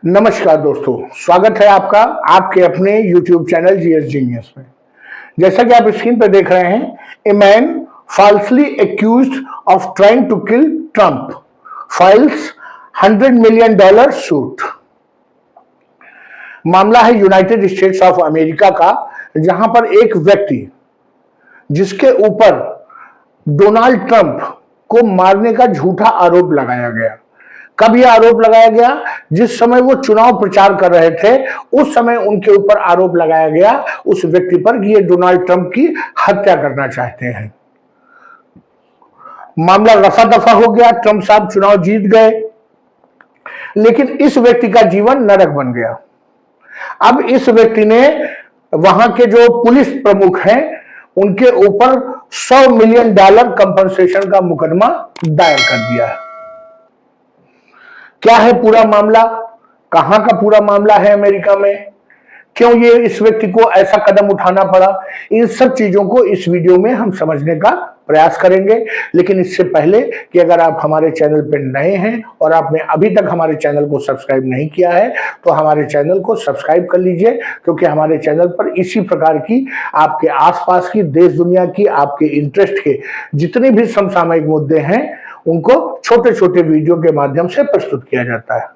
नमस्कार दोस्तों, स्वागत है आपका आपके अपने YouTube चैनल जीएस जीनियस में। जैसा कि आप स्क्रीन पर देख रहे हैं, a man falsely accused of trying to kill Trump files $100 million suit। मामला है यूनाइटेड स्टेट्स ऑफ अमेरिका का, जहां पर एक व्यक्ति जिसके ऊपर डोनाल्ड ट्रंप को मारने का झूठा आरोप लगाया गया। कब यह आरोप लगाया गया? जिस समय वो चुनाव प्रचार कर रहे थे, उस समय उनके ऊपर आरोप लगाया गया उस व्यक्ति पर कि ये डोनाल्ड ट्रंप की हत्या करना चाहते हैं। मामला रफा दफा हो गया, ट्रंप साहब चुनाव जीत गए, लेकिन इस व्यक्ति का जीवन नरक बन गया। अब इस व्यक्ति ने वहां के जो पुलिस प्रमुख हैं उनके ऊपर $100 मिलियन कंपनसेशन का मुकदमा दायर कर दिया है। क्या है पूरा मामला? कहां का पूरा मामला है अमेरिका में? क्यों ये इस व्यक्ति को ऐसा कदम उठाना पड़ा? इन सब चीजों को इस वीडियो में हम समझने का प्रयास करेंगे। लेकिन इससे पहले कि अगर आप हमारे चैनल पर नए हैं और आपने अभी तक हमारे चैनल को सब्सक्राइब नहीं किया है तो हमारे चैनल को सब्सक्राइब कर लीजिए, क्योंकि हमारे चैनल पर इसी प्रकार की आपके आसपास की, देश दुनिया की, आपके इंटरेस्ट के जितने भी समसामयिक मुद्दे हैं उनको छोटे छोटे वीडियो के माध्यम से प्रस्तुत किया जाता है।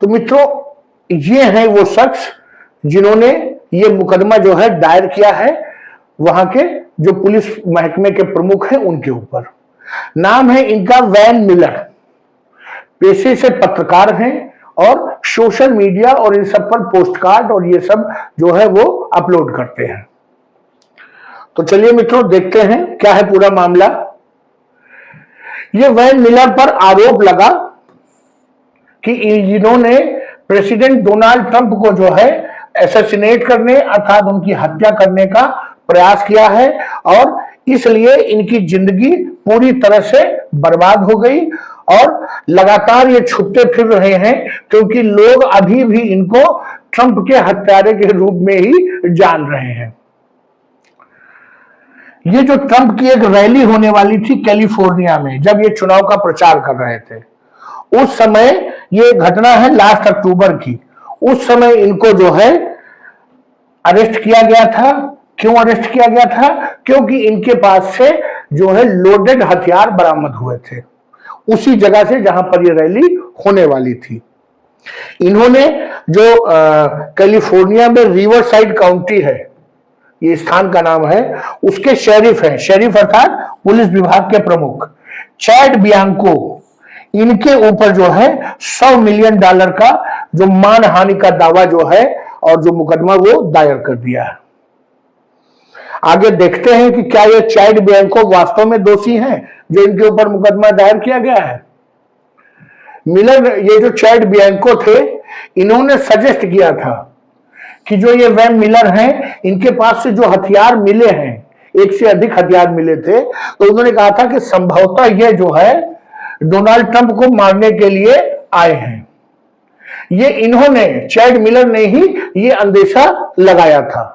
तो मित्रों, ये हैं वो शख्स जिन्होंने ये मुकदमा जो है दायर किया है वहां के जो पुलिस महकमे के प्रमुख हैं उनके ऊपर। नाम है इनका वैन मिलर। पेशे से पत्रकार हैं और सोशल मीडिया और इन सब पर पोस्ट कार्ड और ये सब जो है वो अपलोड करते हैं। तो चलिए मित्रों, देखते हैं क्या है पूरा मामला। ये वैन मिलर पर आरोप लगा कि इन्होंने प्रेसिडेंट डोनाल्ड ट्रंप को जो है असैसिनेट करने अर्थात उनकी हत्या करने का प्रयास किया है और इसलिए इनकी जिंदगी पूरी तरह से बर्बाद हो गई और लगातार ये छुपते फिर रहे हैं, क्योंकि लोग अभी भी इनको ट्रंप के हत्यारे के रूप में ही जान रहे हैं। ये जो ट्रंप की एक रैली होने वाली थी कैलिफोर्निया में, जब ये चुनाव का प्रचार कर रहे थे, उस समय ये घटना है लास्ट अक्टूबर की। उस समय इनको जो है अरेस्ट किया गया था। क्यों अरेस्ट किया गया था? क्योंकि इनके पास से जो है लोडेड हथियार बरामद हुए थे उसी जगह से जहां पर ये रैली होने वाली थी। इन्होंने जो कैलिफोर्निया में रिवर साइड काउंटी है, ये स्थान का नाम है, उसके शेरिफ हैं, शेरिफ अर्थात पुलिस विभाग के प्रमुख चैड बियांको, इनके ऊपर जो है $100 मिलियन का जो मानहानि का दावा जो है और जो मुकदमा वो दायर कर दिया है। आगे देखते हैं कि क्या ये चैड बियांको वास्तव में दोषी हैं जो इनके ऊपर मुकदमा दायर किया गया है। मिलर, ये जो चैड बियांको थे, इन्होंने सजेस्ट किया था कि जो ये वैन मिलर हैं, इनके पास से जो हथियार मिले हैं, एक से अधिक हथियार मिले थे, तो उन्होंने कहा था कि संभवतः ये जो है डोनाल्ड ट्रंप को मारने के लिए आए हैं। ये इन्होंने, चैड मिलर ने ही ये अंदेशा लगाया था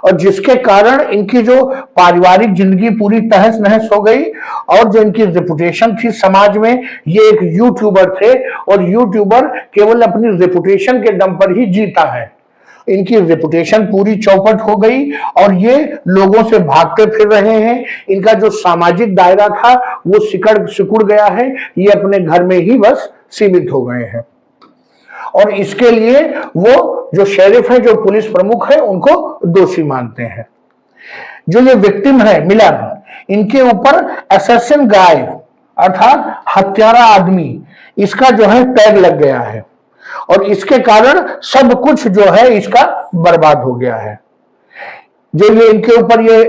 और जिसके कारण इनकी जो पारिवारिक जिंदगी पूरी तहस नहस हो गई और जो इनकी रेपुटेशन थी समाज में, ये एक यूट्यूबर थे और यूट्यूबर केवल अपनी रेपुटेशन के दम पर ही जीता है। इनकी रेपुटेशन पूरी चौपट हो गई और ये लोगों से भागते फिर रहे हैं। इनका जो सामाजिक दायरा था वो सिकुड़ गया है, ये अपने घर में ही बस सीमित हो गए हैं और इसके लिए वो जो शेरिफ है, जो पुलिस प्रमुख है, उनको दोषी मानते हैं। जो ये विक्टिम है मिलर, इनके ऊपर असैसिन गाय अर्थात हत्यारा आदमी, इसका जो है टैग लग गया है और इसके कारण सब कुछ जो है इसका बर्बाद हो गया है। जो ये इनके ऊपर ये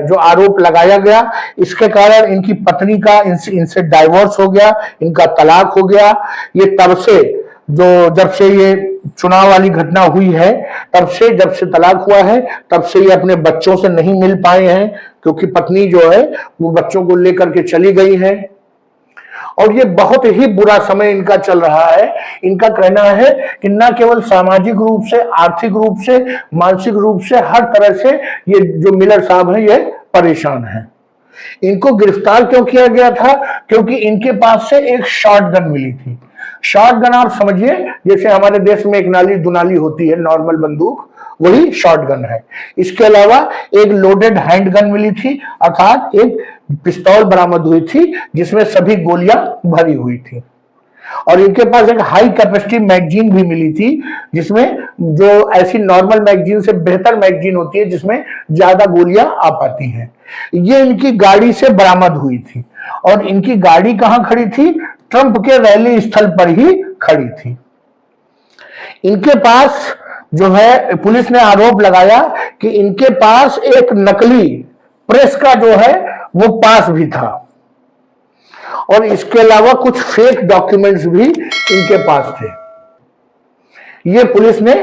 जो आरोप लगाया गया, इसके कारण इनकी पत्नी का इनसे डाइवोर्स हो गया, इनका तलाक हो गया। ये तब से जब से ये चुनाव वाली घटना हुई है, तब से जब से तलाक हुआ है, तब से ये अपने बच्चों से नहीं मिल पाए हैं, क्योंकि पत्नी जो है वो बच्चों को लेकर के चली गई है और ये बहुत ही बुरा समय इनका चल रहा है। इनका कहना है कि न केवल सामाजिक रूप से, आर्थिक रूप से, मानसिक रूप से, हर तरह से ये जो मिलर साहब हैं ये परेशान हैं। इनको गिरफ्तार क्यों किया गया था? क्योंकि इनके पास से एक शॉटगन मिली थी। शॉर्ट गन आप समझिए जैसे हमारे देश में एक नाली दुनाली होती है नॉर्मल बंदूक, वही शॉर्ट गन है। इसके अलावा एक लोडेड हैंड गन मिली थी, अर्थात एक पिस्तौल बरामद हुई थी जिसमें सभी गोलियां भरी हुई थी। और इनके पास एक हाई कैपेसिटी मैगजीन भी मिली थी, जिसमें जो ऐसी नॉर्मल मैगजीन से बेहतर मैगजीन होती है जिसमें ज्यादा गोलियां आ पाती हैं। ये इनकी गाड़ी से बरामद हुई थी और इनकी गाड़ी कहां खड़ी थी? ट्रंप के रैली स्थल पर ही खड़ी थी। इनके पास जो है, पुलिस ने आरोप लगाया कि इनके पास एक नकली प्रेस का जो है वो पास भी था और इसके अलावा कुछ फेक डॉक्यूमेंट्स भी इनके पास थे। ये पुलिस ने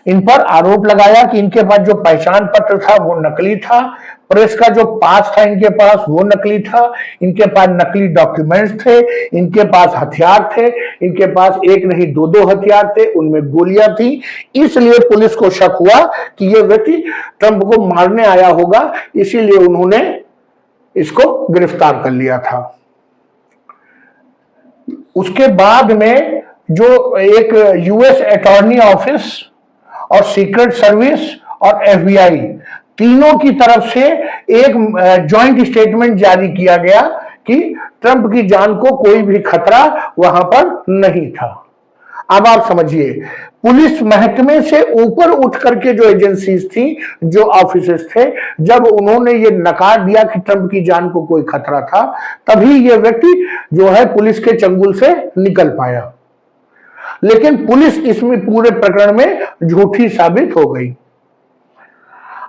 इन पर आरोप लगाया कि इनके पास जो पहचान पत्र था वो नकली था, प्रेस का जो पास था इनके पास वो नकली था, इनके पास नकली डॉक्यूमेंट्स थे, इनके पास हथियार थे, इनके पास एक नहीं दो दो हथियार थे, उनमें गोलियां थी। इसलिए पुलिस को शक हुआ कि ये व्यक्ति ट्रंप को मारने आया होगा, इसीलिए उन्होंने इसको गिरफ्तार कर लिया था। उसके बाद में जो एक यूएस अटॉर्नी ऑफिस और सीक्रेट सर्विस और एफबीआई तीनों की तरफ से एक जॉइंट स्टेटमेंट जारी किया गया कि ट्रंप की जान को कोई भी खतरा वहां पर नहीं था। अब आप समझिए, पुलिस महकमे से ऊपर उठ करके जो एजेंसीज थी, जो ऑफिसर्स थे, जब उन्होंने ये नकार दिया कि ट्रंप की जान को कोई खतरा था, तभी ये व्यक्ति जो है पुलिस के चंगुल से निकल पाया। लेकिन पुलिस इसमें पूरे प्रकरण में झूठी साबित हो गई।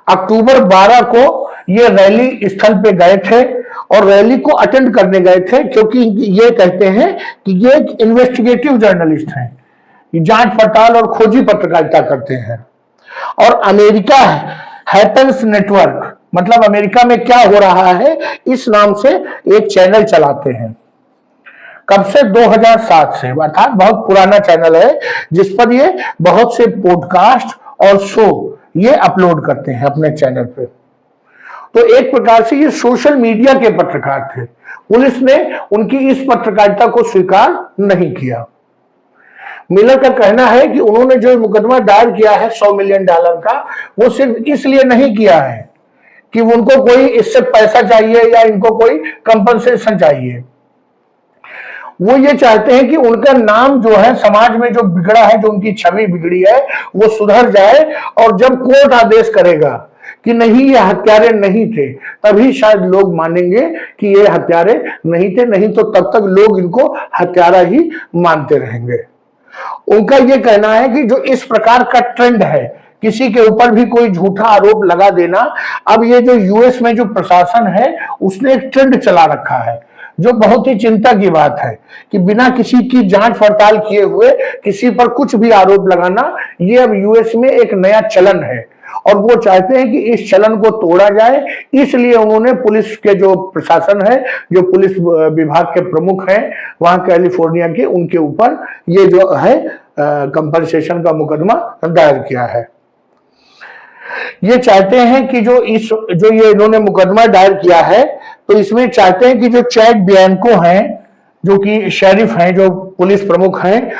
अक्टूबर 12 को ये रैली स्थल पे गए थे और रैली को अटेंड करने गए थे, क्योंकि ये कहते हैं कि ये एक इन्वेस्टिगेटिव जर्नलिस्ट हैं, जांच पड़ताल और खोजी पत्रकारिता करते हैं। और अमेरिका हैपेंस नेटवर्क, मतलब अमेरिका में क्या हो रहा है, इस नाम से एक चैनल चलाते हैं। कब से? 2007 से, अर्थात बहुत पुराना चैनल है जिस पर ये बहुत से पॉडकास्ट और शो ये अपलोड करते हैं अपने चैनल पे। तो एक प्रकार से ये सोशल मीडिया के पत्रकार थे। पुलिस ने उनकी इस पत्रकारिता को स्वीकार नहीं किया। मिलर का कहना है कि उन्होंने जो मुकदमा दायर किया है $100 मिलियन का, वो सिर्फ इसलिए नहीं किया है कि उनको कोई इससे पैसा चाहिए या इनको कोई कंपनसेशन चाहिए। वो ये चाहते हैं कि उनका नाम जो है समाज में जो बिगड़ा है, जो उनकी छवि बिगड़ी है, वो सुधर जाए। और जब कोर्ट आदेश करेगा कि नहीं ये हत्यारे नहीं थे, तभी शायद लोग मानेंगे कि ये हत्यारे नहीं थे, नहीं तो तब तक लोग इनको हत्यारा ही मानते रहेंगे। उनका ये कहना है कि जो इस प्रकार का ट्रेंड है, किसी के ऊपर भी कोई झूठा आरोप लगा देना, अब ये जो यूएस में जो प्रशासन है उसने एक ट्रेंड चला रखा है, जो बहुत ही चिंता की बात है कि बिना किसी की जांच पड़ताल किए हुए किसी पर कुछ भी आरोप लगाना, ये अब यूएस में एक नया चलन है और वो चाहते हैं कि इस चलन को तोड़ा जाए। इसलिए उन्होंने पुलिस के जो प्रशासन है, जो पुलिस विभाग के प्रमुख हैं वहां कैलिफोर्निया के, उनके ऊपर ये जो है कंपनसेशन का मुकदमा दायर किया है। ये चाहते हैं कि जो ये इन्होंने मुकदमा दायर किया है, तो इसमें चाहते हैं कि जो चैड बियांको हैं, जो कि शेरिफ हैं, जो पुलिस प्रमुख हैं,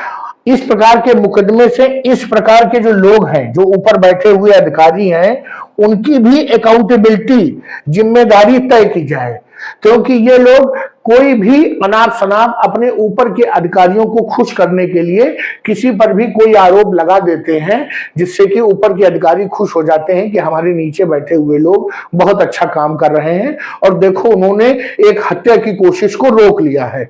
इस प्रकार के मुकदमे से इस प्रकार के जो लोग हैं, जो ऊपर बैठे हुए अधिकारी हैं, उनकी भी अकाउंटेबिलिटी, जिम्मेदारी तय की जाए। क्योंकि ये लोग कोई भी अनाप शनाप अपने ऊपर के अधिकारियों को खुश करने के लिए किसी पर भी कोई आरोप लगा देते हैं, जिससे कि ऊपर के अधिकारी खुश हो जाते हैं कि हमारे नीचे बैठे हुए लोग बहुत अच्छा काम कर रहे हैं और देखो उन्होंने एक हत्या की कोशिश को रोक लिया है।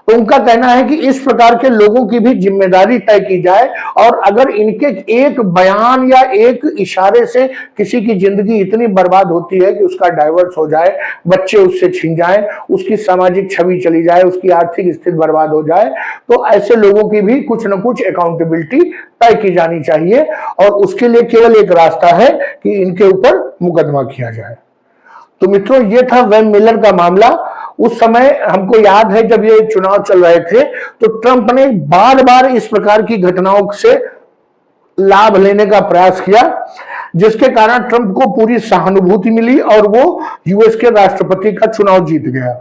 तो उनका कहना है कि इस प्रकार के लोगों की भी जिम्मेदारी तय की जाए और अगर इनके एक बयान या एक इशारे से किसी की जिंदगी इतनी बर्बाद होती है कि उसका डाइवर्स हो जाए, बच्चे उससे छिन जाए, उसकी सामाजिक छवि चली जाए, उसकी आर्थिक स्थिति बर्बाद हो जाए, तो ऐसे लोगों की भी कुछ न कुछ अकाउंटेबिलिटी तय की जानी चाहिए और उसके लिए केवल एक रास्ता है कि इनके ऊपर मुकदमा किया जाए। तो मित्रों, ये था वैन मिलर का मामला। उस समय हमको याद है जब ये चुनाव चल रहे थे तो ट्रंप ने बार बार इस प्रकार की घटनाओं से लाभ लेने का प्रयास किया, जिसके कारण ट्रंप को पूरी सहानुभूति मिली और वो यूएस के राष्ट्रपति का चुनाव जीत गया।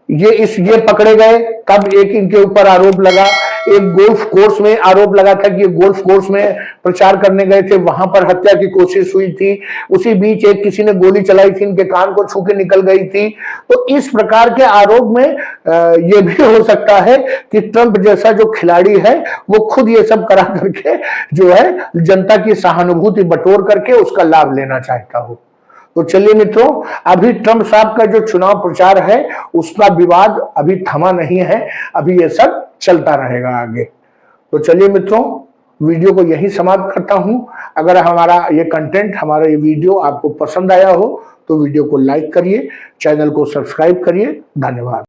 ये पकड़े गए, तब एक इनके ऊपर आरोप लगा, एक गोल्फ कोर्स में आरोप लगा था कि ये गोल्फ कोर्स में प्रचार करने गए थे, वहां पर हत्या की कोशिश हुई थी। उसी बीच एक किसी ने गोली चलाई थी, इनके कान को छू के निकल गई थी। तो इस प्रकार के आरोप में ये भी हो सकता है कि ट्रंप जैसा जो खिलाड़ी है वो खुद ये सब करा करके जो है जनता की सहानुभूति बटोर करके उसका लाभ लेना चाहता हो। तो चलिए मित्रों, अभी ट्रंप साहब का जो चुनाव प्रचार है उसका विवाद अभी थमा नहीं है, अभी ये सब चलता रहेगा आगे। तो चलिए मित्रों, वीडियो को यही समाप्त करता हूं। अगर हमारा ये कंटेंट, हमारा ये वीडियो आपको पसंद आया हो तो वीडियो को लाइक करिए, चैनल को सब्सक्राइब करिए। धन्यवाद।